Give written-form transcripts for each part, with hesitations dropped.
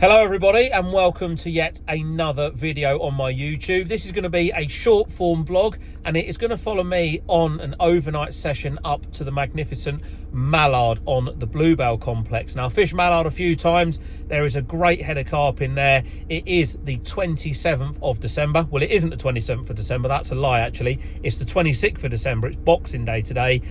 Hello everybody and welcome to yet another video on my YouTube. This is going to be a short form vlog and it is going to follow me on an overnight session up to the magnificent mallard on the Bluebell complex. Now, I've fished mallard a few times. There is a great head of carp in there. It is the 27th of December. Well, it isn't the 27th of December. That's a lie actually. It's the 26th of December. It's Boxing Day today.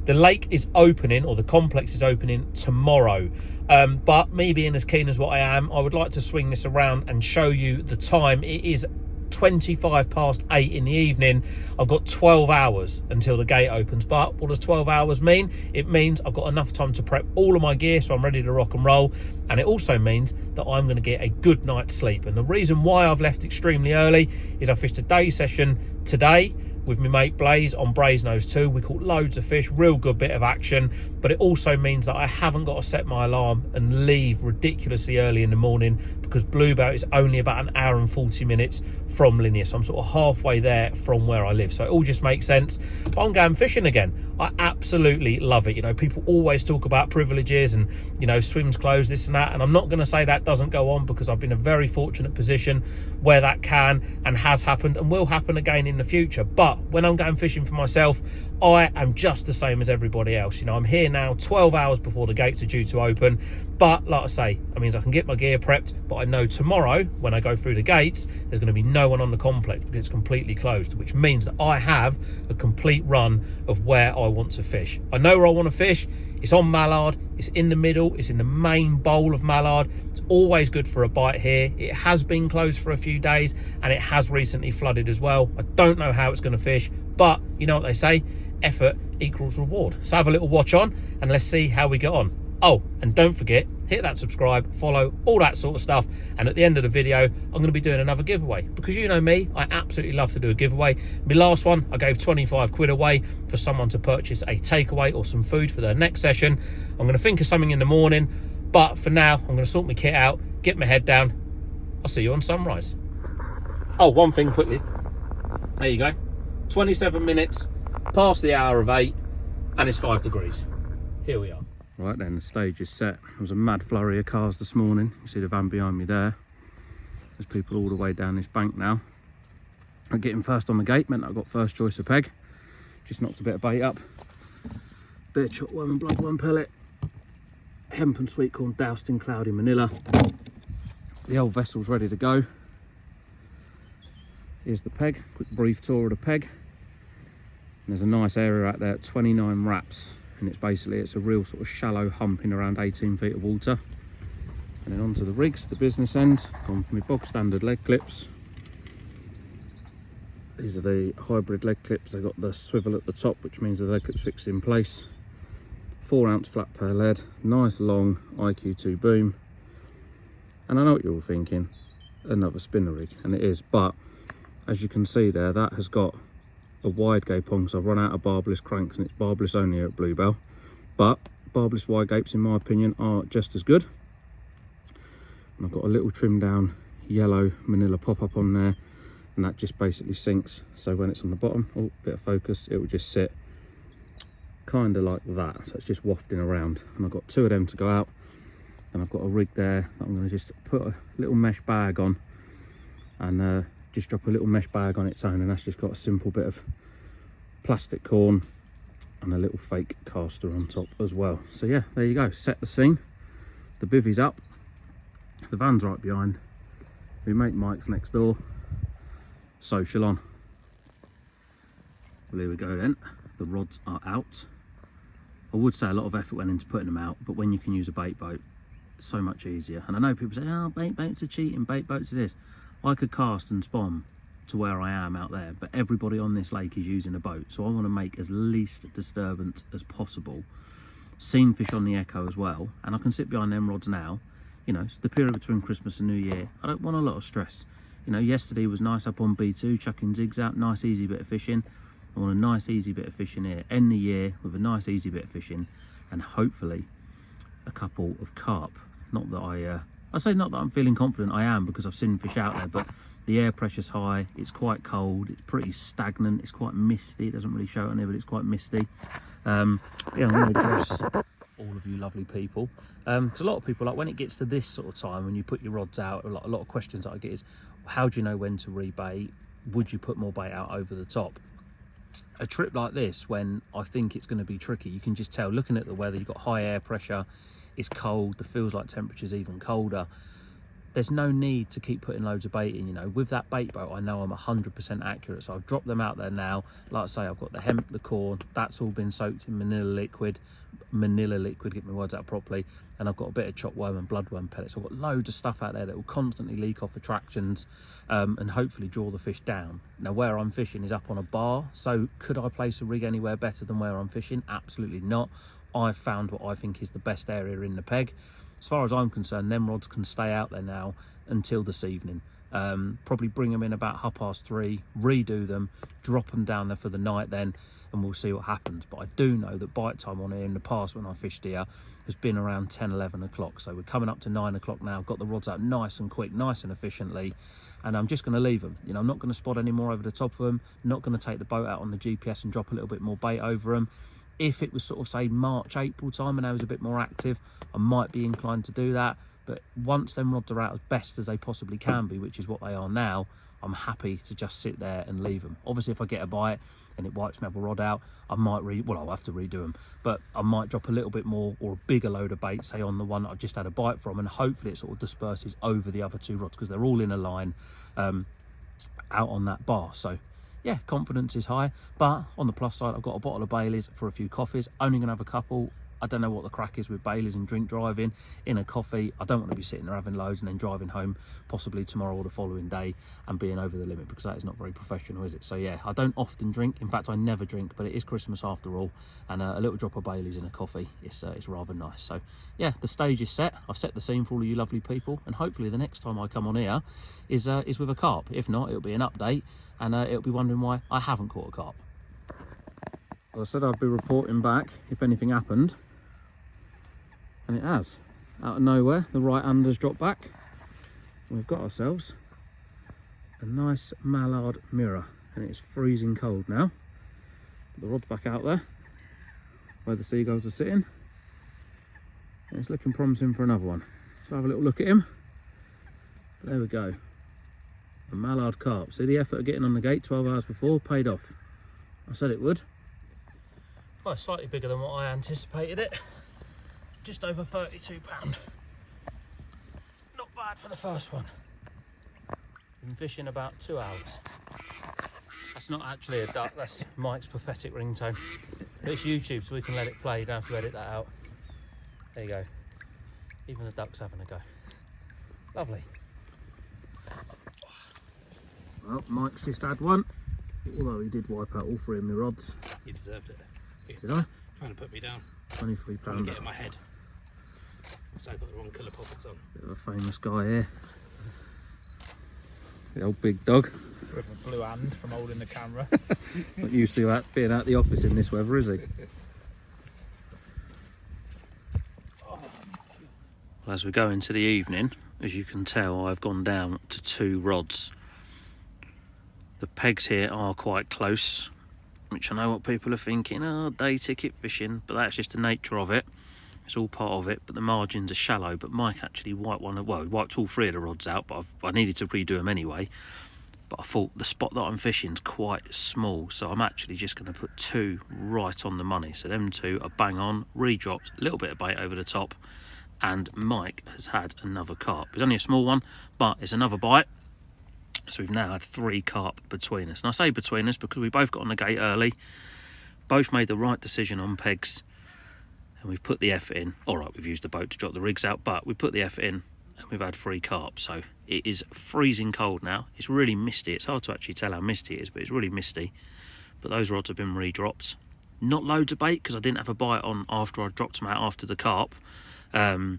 The lake is opening, or the complex is opening tomorrow. But me being as keen as what I am, I would like to swing this around and show you the time. It is 25 past 8 in the evening. I've got 12 hours until the gate opens. But what does 12 hours mean? It means I've got enough time to prep all of my gear so I'm ready to rock and roll. And it also means that I'm going to get a good night's sleep. And the reason why I've left extremely early is I fished a day session today with my mate Blaze on Brasenose 2. We caught loads of fish, real good bit of action, but it also means that I haven't got to set my alarm and leave ridiculously early in the morning because Bluebell is only about an hour and 40 minutes from Linear, so I'm sort of halfway there from where I live, so it all just makes sense. But I'm going fishing again. I absolutely love it. You know, people always talk about privileges and, you know, swims closed, this and that, and I'm not going to say that doesn't go on because I've been in a very fortunate position where that can and has happened and will happen again in the future. But when I'm going fishing for myself, I am just the same as everybody else. You know, I'm here now 12 hours before the gates are due to open, but like I say, that means I can get my gear prepped. But I know tomorrow when I go through the gates, there's going to be no one on the complex because it's completely closed, which means that I have a complete run of where I want to fish. I know where I want to fish. It's on mallard, it's in the middle, it's in the main bowl of mallard. It's always good for a bite here. It has been closed for a few days and it has recently flooded as well. I don't know how it's going to fish, but you know what they say, effort equals reward. So have a little watch on and let's see how we get on. Oh, and don't forget, hit that subscribe, follow, all that sort of stuff. And at the end of the video, I'm going to be doing another giveaway because you know me, I absolutely love to do a giveaway. My last one, I gave 25 quid away for someone to purchase a takeaway or some food for their next session. I'm going to think of something in the morning, but for now, I'm going to sort my kit out, get my head down. I'll see you on sunrise. Oh, one thing quickly. There you go. 27 minutes past the hour of 8 and it's 5 degrees. Here we are. Right then, the stage is set. There was a mad flurry of cars this morning. You see the van behind me there. There's people all the way down this bank now. I getting first on the gate meant I got first choice of peg. Just knocked a bit of bait up. Bit of chopworm and bloodworm pellet. Hemp and sweet corn doused in cloudy manila. The old vessel's ready to go. Here's the peg. Quick brief tour of the peg. And there's a nice area out there at 29 wraps. And it's a real sort of shallow hump in around 18 feet of water. And then onto the rigs, the business end, gone for my bog standard leg clips. These are the hybrid leg clips. They've got the swivel at the top, which means the leg clip's fixed in place. 4-ounce flat pair lead, nice long IQ2 boom. And I know what you're all thinking, another spinner rig, and it is, but as you can see there, that has got a wide gape on because I've run out of barbless cranks and it's barbless only here at Bluebell. But barbless wide gapes in my opinion are just as good. And I've got a little trimmed down yellow manila pop-up on there and that just basically sinks, so when it's on the bottom, oh, bit of focus, it will just sit kind of like that, so it's just wafting around. And I've got 2 of them to go out and I've got a rig there that I'm going to just put a little mesh bag on and just drop a little mesh bag on its own, and that's just got a simple bit of plastic corn and a little fake caster on top as well. So yeah, there you go, set the scene. The bivvy's up, the van's right behind, my mate Mike's next door, social on. Well, here we go then, the rods are out. I would say a lot of effort went into putting them out, but when you can use a bait boat, it's so much easier. And I know people say, oh, bait boats are cheating, bait boats are this. I could cast and spawn to where I am out there, but everybody on this lake is using a boat, so I want to make as least disturbance as possible. Seen fish on the Echo as well, and I can sit behind them rods now. You know, it's the period between Christmas and New Year. I don't want a lot of stress. You know, yesterday was nice up on B2, chucking zigs out, nice easy bit of fishing. I want a nice easy bit of fishing here. End the year with a nice easy bit of fishing, and hopefully a couple of carp. Not that I say not that I'm feeling confident, I am, because I've seen fish out there, but the air pressure's high, it's quite cold, it's pretty stagnant, it's quite misty. It doesn't really show it on there, but it's quite misty. Yeah, I'm going to address all of you lovely people, because a lot of people, like when it gets to this sort of time when you put your rods out, a lot of questions that I get is, how do you know when to rebait? Would you put more bait out over the top? A trip like this, when I think it's going to be tricky, you can just tell looking at the weather. You've got high air pressure, it's cold, the feels like temperature's even colder. There's no need to keep putting loads of bait in, you know. With that bait boat, I know I'm 100% accurate, so I've dropped them out there now. Like I say, I've got the hemp, the corn, that's all been soaked in manila liquid, get my words out properly, and I've got a bit of chopped worm and bloodworm pellets. I've got loads of stuff out there that will constantly leak off attractions and hopefully draw the fish down. Now, where I'm fishing is up on a bar, so could I place a rig anywhere better than where I'm fishing? Absolutely not. I've found what I think is the best area in the peg. As far as I'm concerned, them rods can stay out there now until this evening. Probably bring them in about 3:30, redo them, drop them down there for the night then, and we'll see what happens. But I do know that bite time on here in the past when I fished here has been around 10, 11 o'clock. So we're coming up to 9 o'clock now, got the rods out nice and quick, nice and efficiently, and I'm just going to leave them. You know, I'm not going to spot any more over the top of them, not going to take the boat out on the GPS and drop a little bit more bait over them. If it was sort of, say, March, April time and I was a bit more active, I might be inclined to do that. But once them rods are out as best as they possibly can be, which is what they are now, I'm happy to just sit there and leave them. Obviously, if I get a bite and it wipes my other rod out, I might I'll have to redo them. But I might drop a little bit more or a bigger load of bait, say on the one that I've just had a bite from, and hopefully it sort of disperses over the other two rods because they're all in a line out on that bar. So yeah, confidence is high, but on the plus side, I've got a bottle of Baileys for a few coffees. Only gonna have a couple. I don't know what the crack is with Baileys and drink driving in a coffee. I don't want to be sitting there having loads and then driving home possibly tomorrow or the following day and being over the limit, because that is not very professional, is it? So yeah, I don't often drink. In fact, I never drink, but it is Christmas after all, and a little drop of Baileys in a coffee is rather nice. So yeah, the stage is set. I've set the scene for all of you lovely people, and hopefully the next time I come on here is with a carp. If not, it'll be an update, and it'll be wondering why I haven't caught a carp. Well, I said I'd be reporting back if anything happened, and it has. Out of nowhere, the right under's dropped back. We've got ourselves a nice mallard mirror, and it's freezing cold now. The rod's back out there where the seagulls are sitting, and it's looking promising for another one. So have a little look at him. There we go. A mallard carp. See the effort of getting on the gate 12 hours before paid off. I said it would. Well, slightly bigger than what I anticipated it. Just over £32. Not bad for the first one. Been fishing about 2 hours. That's not actually a duck, that's Mike's pathetic ringtone. But it's YouTube, so we can let it play, you don't have to edit that out. There you go. Even the duck's having a go. Lovely. Well, Mike's just had one, although he did wipe out all three of my rods. He deserved it. Did I? Trying to put me down. £23. Trying to get in my head. So I got the wrong colour poppets on. Bit of a famous guy here. The old big dog. With a blue hand from holding the camera. Not used to being out the office in this weather, is he? Well, as we go into the evening, as you can tell, I've gone down to 2 rods. The pegs here are quite close, which I know what people are thinking, oh, day ticket fishing, but that's just the nature of it. It's all part of it, but the margins are shallow. But Mike actually wiped he wiped all 3 of the rods out, but I needed to redo them anyway. But I thought the spot that I'm fishing is quite small, so I'm actually just going to put 2 right on the money. So them 2 are bang on, re-dropped, a little bit of bait over the top, and Mike has had another carp. It's only a small one, but it's another bite. So we've now had 3 carp between us. And I say between us because we both got on the gate early, both made the right decision on pegs, and we've put the effort in. All right, we've used the boat to drop the rigs out, but we put the effort in and we've had 3 carp. So it is freezing cold now. It's really misty. It's hard to actually tell how misty it is, but it's really misty. But those rods have been re-dropped. Not loads of bait because I didn't have a bite on after I dropped them out after the carp. But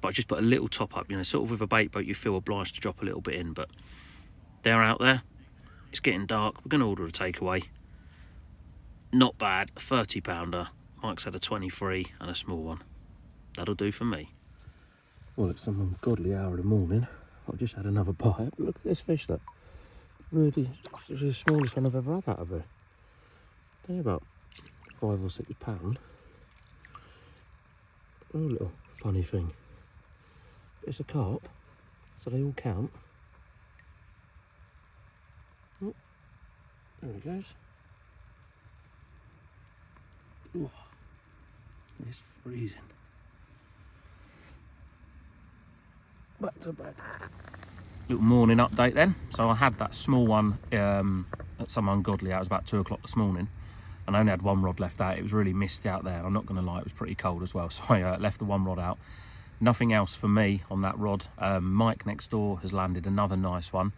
I just put a little top up, you know, sort of with a bait boat you feel obliged to drop a little bit in, but they're out there. It's getting dark. We're going to order a takeaway. Not bad. A 30-pounder. Mike's had a 23 and a small one. That'll do for me. Well, it's some ungodly hour of the morning. I've just had another bite. Look at this fish, look. Really, it's the smallest one I've ever had out of her. Only about £5 or £6. Oh, little funny thing. It's a carp, so they all count. Oh, there he goes. Oh, it's freezing. Back to bed. Little morning update then. So I had that small one at some ungodly hours, about 2 o'clock this morning, and I only had one rod left out. It was really misty out there. I'm not going to lie, it was pretty cold as well, so I left the one rod out. Nothing else for me on that rod. Mike next door has landed another nice one.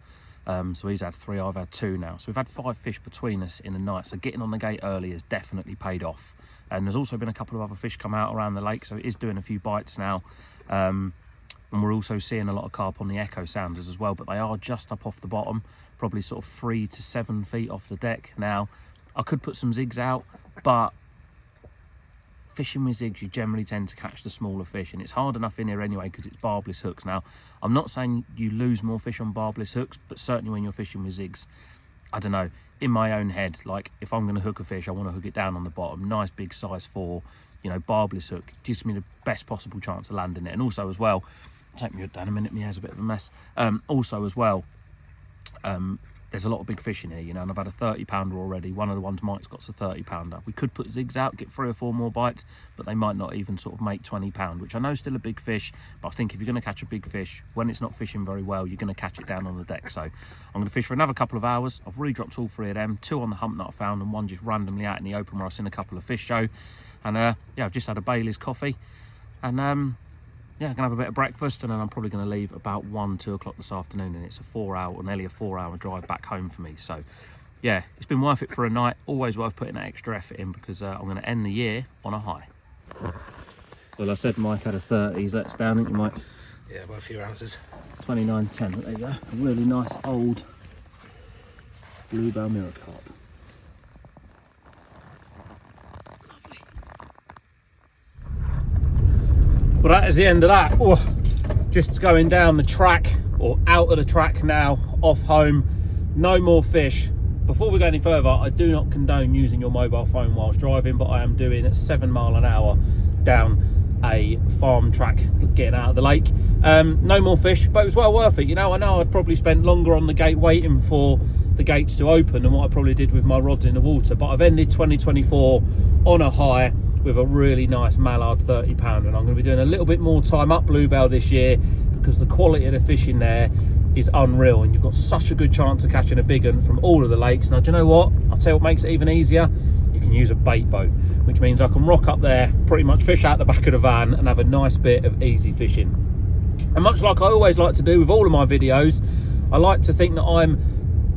So he's had 3, I've had 2 now. So we've had 5 fish between us in a night. So getting on the gate early has definitely paid off. And there's also been a couple of other fish come out around the lake, so it is doing a few bites now. And we're also seeing a lot of carp on the echo sounders as well, but they are just up off the bottom, probably sort of 3 to 7 feet off the deck. Now, I could put some zigs out, but fishing with zigs, you generally tend to catch the smaller fish, and it's hard enough in here anyway because it's barbless hooks. Now, I'm not saying you lose more fish on barbless hooks, but certainly when you're fishing with zigs, I don't know, in my own head, like if I'm going to hook a fish, I want to hook it down on the bottom, nice big size 4, you know, barbless hook, gives me the best possible chance of landing it. And also as well, take me down a minute, my hair's a bit of a mess. Also as well, there's a lot of big fish in here, you know, and I've had a 30-pounder already. One of the ones Mike's got's a 30-pounder. We could put zigs out, get 3 or 4 more bites, but they might not even sort of make 20 pound, which I know is still a big fish, but I think if you're going to catch a big fish, when it's not fishing very well, you're going to catch it down on the deck. So I'm going to fish for another couple of hours. I've re-dropped all 3 of them, 2 on the hump that I found, and 1 just randomly out in the open where I've seen a couple of fish show. And yeah, I've just had a Bailey's coffee, and yeah, I'm going to have a bit of breakfast, and then I'm probably going to leave about 1, 2 o'clock this afternoon, and it's a 4-hour, or nearly a 4-hour drive back home for me. So, yeah, it's been worth it for a night. Always worth putting that extra effort in, because I'm going to end the year on a high. Well, I said Mike had a 30s. Let's down it, you Mike. Yeah, by a few ounces. 29.10. There you go. A really nice old bluebell mirror carp. Well, that is the end of that. Oh, just going down the track, or out of the track now, off home. No more fish. Before we go any further, I do not condone using your mobile phone whilst driving, but I am doing 7 mile an hour down a farm track, getting out of the lake. No more fish, but it was well worth it. You know, I know I'd probably spent longer on the gate waiting for the gates to open than what I probably did with my rods in the water, but I've ended 2024 on a high with a really nice mallard 30-pounder, and I'm going to be doing a little bit more time up bluebell this year because the quality of the fishing there is unreal, and you've got such a good chance of catching a big one from all of the lakes. Now, do you know what? I'll tell you what makes it even easier. You can use a bait boat, which means I can rock up there, pretty much fish out the back of the van and have a nice bit of easy fishing. And much like I always like to do with all of my videos, I like to think that I'm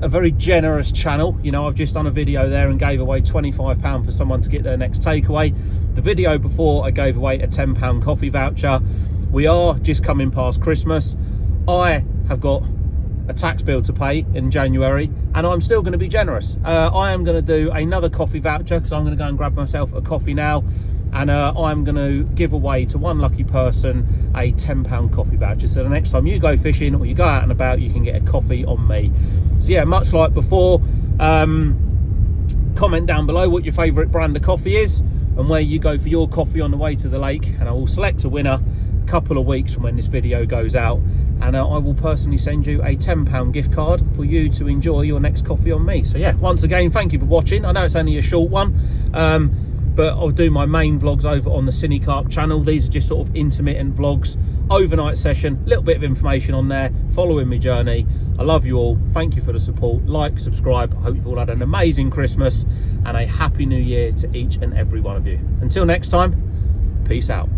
a very generous channel. You know, I've just done a video there and gave away £25 for someone to get their next takeaway. The video before, I gave away a £10 coffee voucher. We are just coming past Christmas. I have got a tax bill to pay in January, and I'm still going to be generous. I am going to do another coffee voucher because I'm going to go and grab myself a coffee now, and I'm going to give away to one lucky person a £10 coffee voucher. So the next time you go fishing or you go out and about, you can get a coffee on me. So yeah, much like before, comment down below what your favourite brand of coffee is and where you go for your coffee on the way to the lake, and I will select a winner a couple of weeks from when this video goes out, and I will personally send you a £10 gift card for you to enjoy your next coffee on me. So yeah, once again, thank you for watching. I know it's only a short one, but I'll do my main vlogs over on the Cine Carp channel. These are just sort of intermittent vlogs, overnight session, little bit of information on there, following my journey. I love you all. Thank you for the support. Like, subscribe. I hope you've all had an amazing Christmas and a happy new year to each and every one of you. Until next time, peace out.